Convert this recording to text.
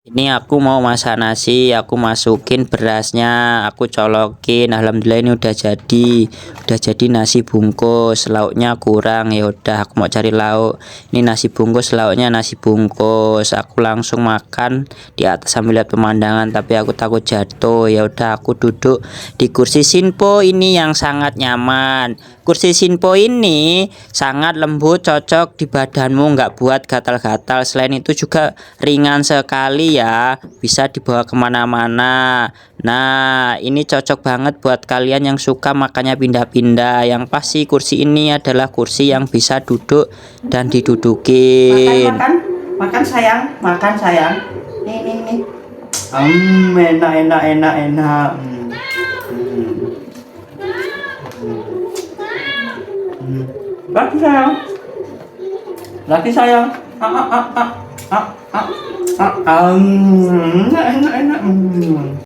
Ini aku mau masak nasi, aku masukin berasnya, aku colokin. Alhamdulillah ini udah jadi nasi bungkus. Lauknya kurang, ya udah aku mau cari lauk. Ini nasi bungkus, lauknya nasi bungkus. Aku langsung makan di atas sambil lihat pemandangan, tapi aku takut jatuh. Ya udah aku duduk di kursi Sinpo ini yang sangat nyaman. Kursi Sinpo ini sangat lembut, cocok di badanmu, nggak buat gatal-gatal. Selain itu juga ringan sekali ya, bisa dibawa kemana-mana. Nah, ini cocok banget buat kalian yang suka makannya pindah-pindah. Yang pasti kursi ini adalah kursi yang bisa duduk dan didudukin. Makan sayang, makan sayang. Nih. Enak. Lagi sayang. Enak.